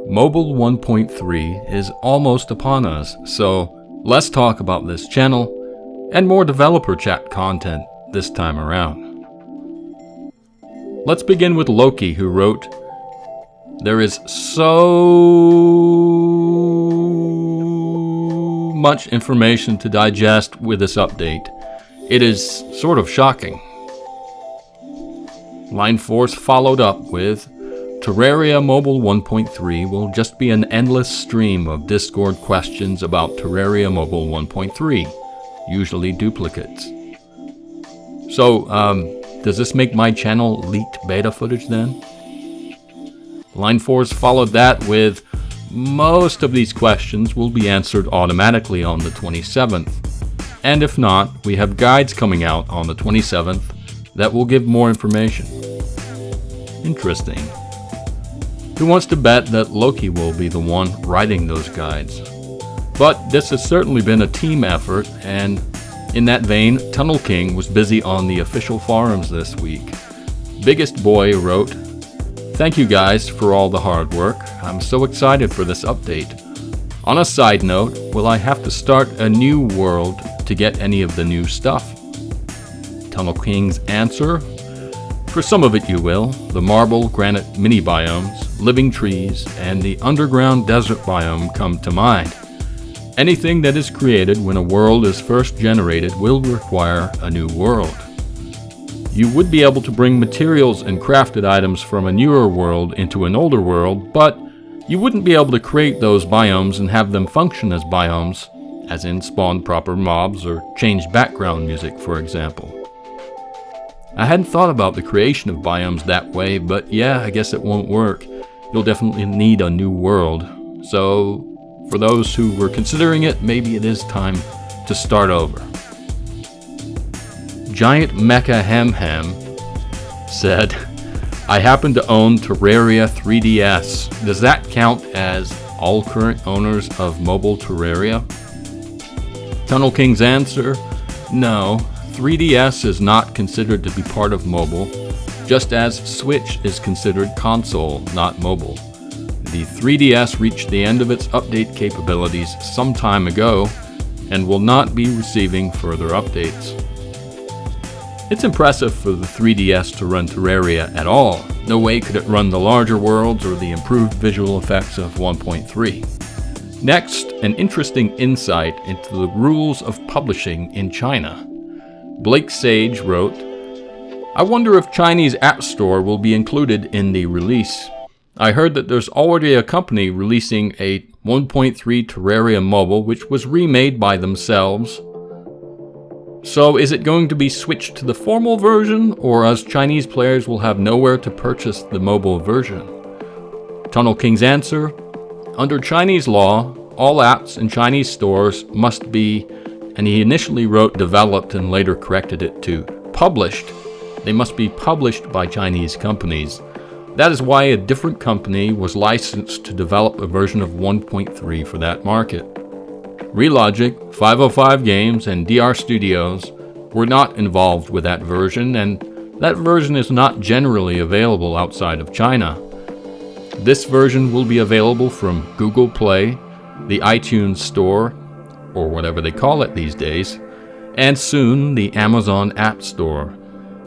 Mobile 1.3 is almost upon us, so let's talk about this channel and more developer chat content this time around. Let's begin with Loki, who wrote, "There is so much information to digest with this update. It is sort of shocking." Line Force followed up with, "Terraria Mobile 1.3 will just be an endless stream of Discord questions about Terraria Mobile 1.3, usually duplicates." So, does this make my channel leaked beta footage then? Line Force followed that with, "Most of these questions will be answered automatically on the 27th. And if not, we have guides coming out on the 27th that will give more information." Interesting. Who wants to bet that Loki will be the one writing those guides? But this has certainly been a team effort, and in that vein, Tunnel King was busy on the official forums this week. Biggest Boy wrote, "Thank you guys for all the hard work. I'm so excited for this update. On a side note, will I have to start a new world to get any of the new stuff?" Tunnel King's answer, "For some of it you will. The marble granite mini biomes, living trees, and the underground desert biome come to mind. Anything that is created when a world is first generated will require a new world. You would be able to bring materials and crafted items from a newer world into an older world, but you wouldn't be able to create those biomes and have them function as biomes, as in spawn proper mobs or change background music, for example. I hadn't thought about the creation of biomes that way, but yeah, I guess it won't work. You'll definitely need a new world. So, for those who were considering it, maybe it is time to start over." Giant Mecha Ham Ham said, "I happen to own Terraria 3DS. Does that count as all current owners of mobile Terraria?" Tunnel King's answer, "No. 3DS is not considered to be part of mobile, just as Switch is considered console, not mobile. The 3DS reached the end of its update capabilities some time ago and will not be receiving further updates." It's impressive for the 3DS to run Terraria at all. No way could it run the larger worlds or the improved visual effects of 1.3. Next, an interesting insight into the rules of publishing in China. Blake Sage wrote, "I wonder if Chinese App Store will be included in the release. I heard that there's already a company releasing a 1.3 Terraria mobile which was remade by themselves. So is it going to be switched to the formal version, or as Chinese players will have nowhere to purchase the mobile version?" Tunnel King's answer, "Under Chinese law, all apps in Chinese stores must be," and he initially wrote developed and later corrected it to published. They must be published by Chinese companies. That is why a different company was licensed to develop a version of 1.3 for that market. ReLogic, 505 Games, and DR Studios were not involved with that version, and that version is not generally available outside of China. This version will be available from Google Play, the iTunes Store, or whatever they call it these days, and soon the Amazon App Store.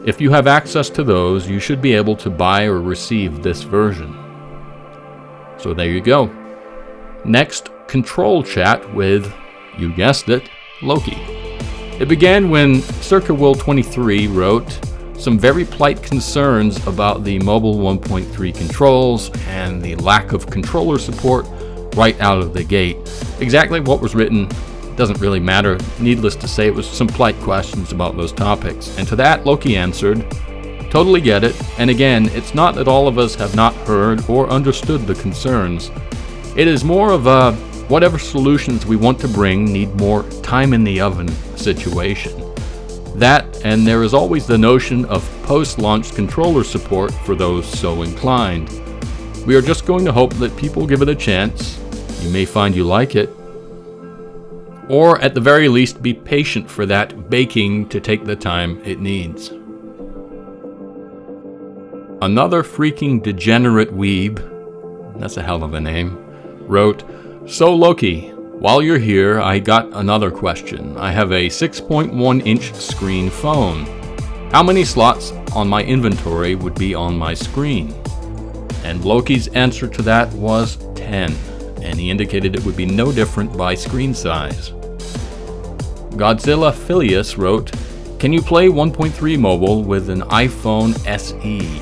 If you have access to those, you should be able to buy or receive this version. So there you go. Next, control chat with, you guessed it, Loki. It began when CircaWill23 wrote some very polite concerns about the mobile 1.3 controls and the lack of controller support right out of the gate. Exactly what was written doesn't really matter. Needless to say, it was some polite questions about those topics. And to that, Loki answered, "Totally get it. And again, it's not that all of us have not heard or understood the concerns. It is more of a whatever solutions we want to bring need more time in the oven situation. That, and there is always the notion of post-launch controller support for those so inclined. We are just going to hope that people give it a chance. You may find you like it. Or at the very least, be patient for that baking to take the time it needs." Another freaking degenerate weeb, that's a hell of a name, wrote, "So Loki, while you're here, I got another question. I have a 6.1-inch screen phone. How many slots on my inventory would be on my screen?" And Loki's answer to that was 10, and he indicated it would be no different by screen size. Godzilla Phileas wrote, "Can you play 1.3 mobile with an iPhone SE?"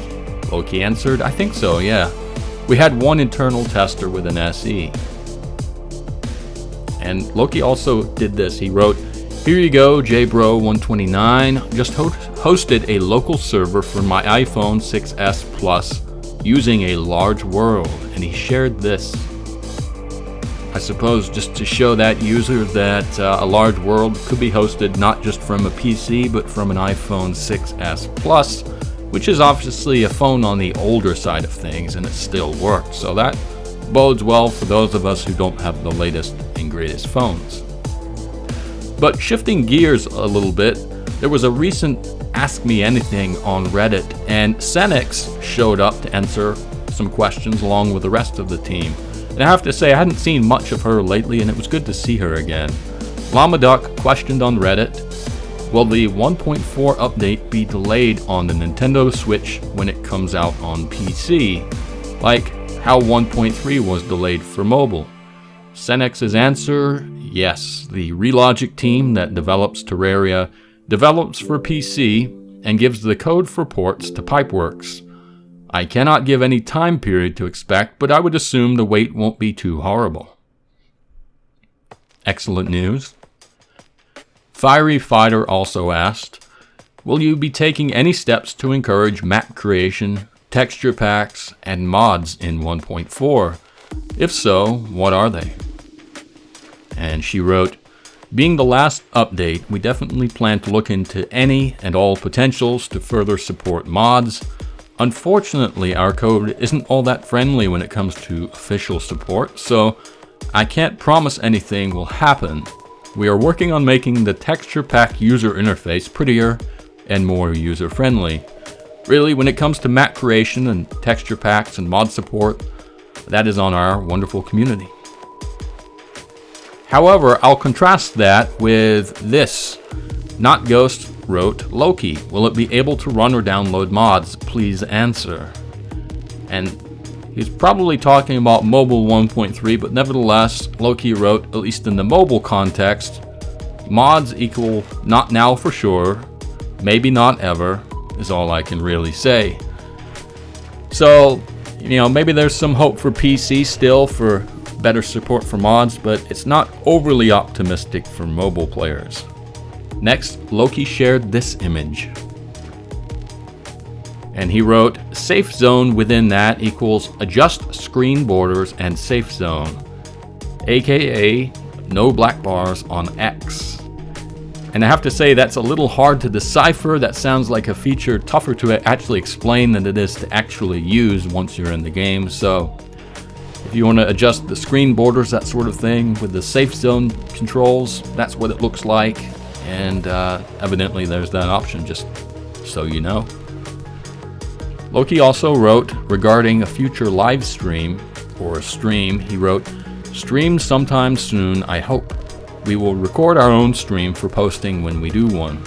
Loki answered, "I think so, yeah. We had one internal tester with an SE." And Loki also did this. He wrote, "Here you go, JBro129. Just hosted a local server for my iPhone 6S Plus using a large world." And he shared this. I suppose just to show that user that a large world could be hosted not just from a PC, but from an iPhone 6S Plus, which is obviously a phone on the older side of things, and it still works. So that bodes well for those of us who don't have the latest and greatest phones. But shifting gears a little bit, there was a recent Ask Me Anything on Reddit, and Senex showed up to answer some questions along with the rest of the team. And I have to say, I hadn't seen much of her lately, and it was good to see her again. Llama Duck questioned on Reddit, will the 1.4 update be delayed on the Nintendo Switch when it comes out on PC? Like how 1.3 was delayed for mobile? Senex's answer, yes. The ReLogic team that develops Terraria develops for PC and gives the code for ports to Pipeworks. I cannot give any time period to expect, but I would assume the wait won't be too horrible. Excellent news. Fiery Fighter also asked, will you be taking any steps to encourage map creation, texture packs, and mods in 1.4? If so, what are they? And she wrote, being the last update, we definitely plan to look into any and all potentials to further support mods. Unfortunately, our code isn't all that friendly when it comes to official support, so I can't promise anything will happen. We are working on making the texture pack user interface prettier and more user-friendly. Really, when it comes to map creation and texture packs and mod support, that is on our wonderful community. However, I'll contrast that with this. Not Ghost wrote, Loki, will it be able to run or download mods? Please answer. And he's probably talking about mobile 1.3, but nevertheless, Loki wrote, at least in the mobile context, mods equal not now for sure, maybe not ever, is all I can really say. So, maybe there's some hope for PC still for better support for mods, but it's not overly optimistic for mobile players. Next, Loki shared this image. And he wrote, safe zone within that equals adjust screen borders and safe zone, aka no black bars on X. And I have to say that's a little hard to decipher. That sounds like a feature tougher to actually explain than it is to actually use once you're in the game. So if you want to adjust the screen borders, that sort of thing, with the safe zone controls, that's what it looks like. And evidently there's that option, just so you know. Loki also wrote regarding a future live stream, or a stream, he wrote, stream sometime soon, I hope. We will record our own stream for posting when we do one.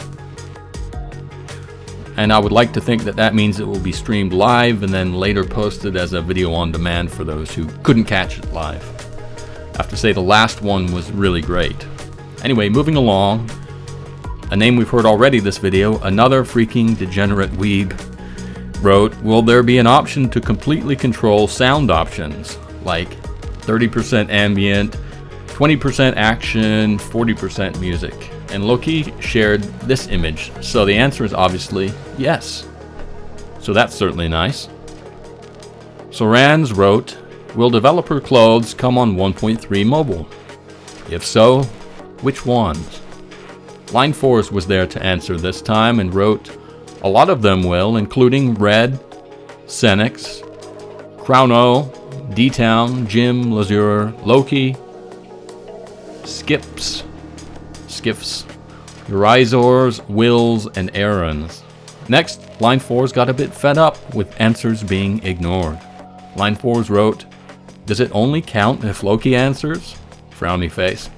And I would like to think that that means it will be streamed live and then later posted as a video on demand for those who couldn't catch it live. I have to say the last one was really great. Anyway, moving along, a name we've heard already this video, another freaking degenerate weeb, wrote, will there be an option to completely control sound options, like 30% ambient, 20% action, 40% music? And Loki shared this image, so the answer is obviously yes. So that's certainly nice. Sorans wrote, will developer clothes come on 1.3 mobile? If so, which ones? Line Force was there to answer this time and wrote, a lot of them will, including Red, Senex, Crowno, D-Town, Jim, Lazure, Loki, Skiffs, Eurizors, Wills, and Aarons. Next, Line 4's got a bit fed up with answers being ignored. Line 4's wrote, Does it only count if Loki answers? Frowny face.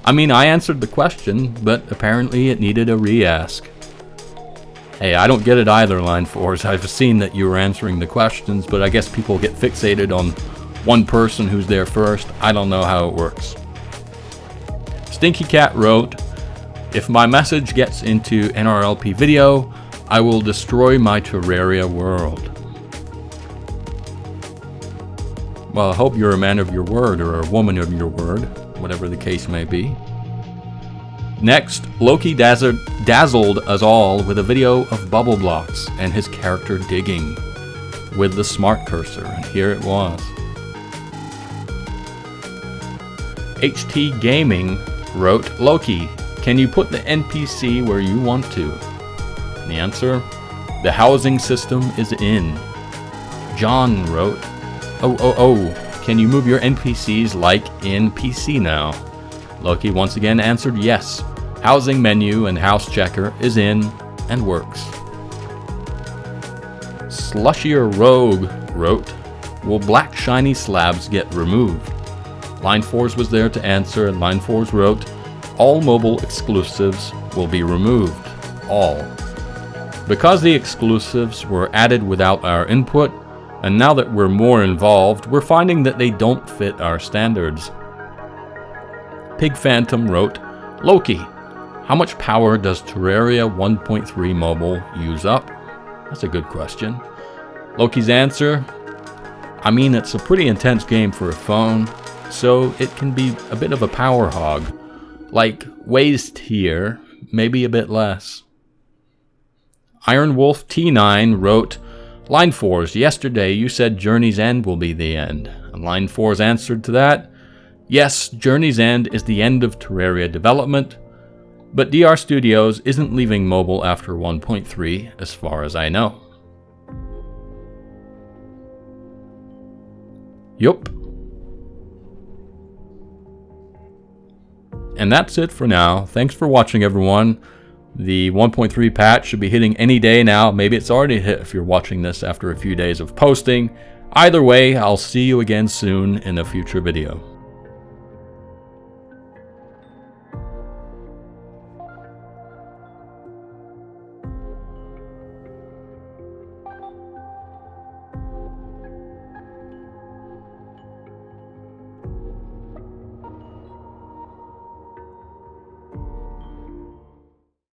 I mean, I answered the question, but apparently it needed a re-ask. Hey, I don't get it either, Line 4s. I've seen that you were answering the questions, but I guess people get fixated on one person who's there first. I don't know how it works. Stinky Cat wrote, if my message gets into NRLP video, I will destroy my Terraria world. Well, I hope you're a man of your word, or a woman of your word, whatever the case may be. Next, Loki dazzled us all with a video of bubble blocks and his character digging with the smart cursor, and here it was. HT Gaming wrote, Loki, can you put the NPC where you want to? And the answer, the housing system is in. John wrote, can you move your NPCs like in PC now? Loki once again answered yes. Housing menu and house checker is in and works. Slushier Rogue wrote, will black shiny slabs get removed? Line 4s was there to answer, and Line 4s wrote, all mobile exclusives will be removed. All. Because the exclusives were added without our input, and now that we're more involved, we're finding that they don't fit our standards. Pig Phantom wrote, Loki, how much power does Terraria 1.3 mobile use up? That's a good question. Loki's answer, I mean, it's a pretty intense game for a phone, so it can be a bit of a power hog. Like waist here, maybe a bit less. Iron Wolf T9 wrote, Line 4s, yesterday you said Journey's End will be the end. And Line 4s answered to that, yes, Journey's End is the end of Terraria development, but DR Studios isn't leaving mobile after 1.3 as far as I know. Yup. And that's it for now. Thanks for watching, everyone. The 1.3 patch should be hitting any day now. Maybe it's already hit if you're watching this after a few days of posting. Either way, I'll see you again soon in a future video.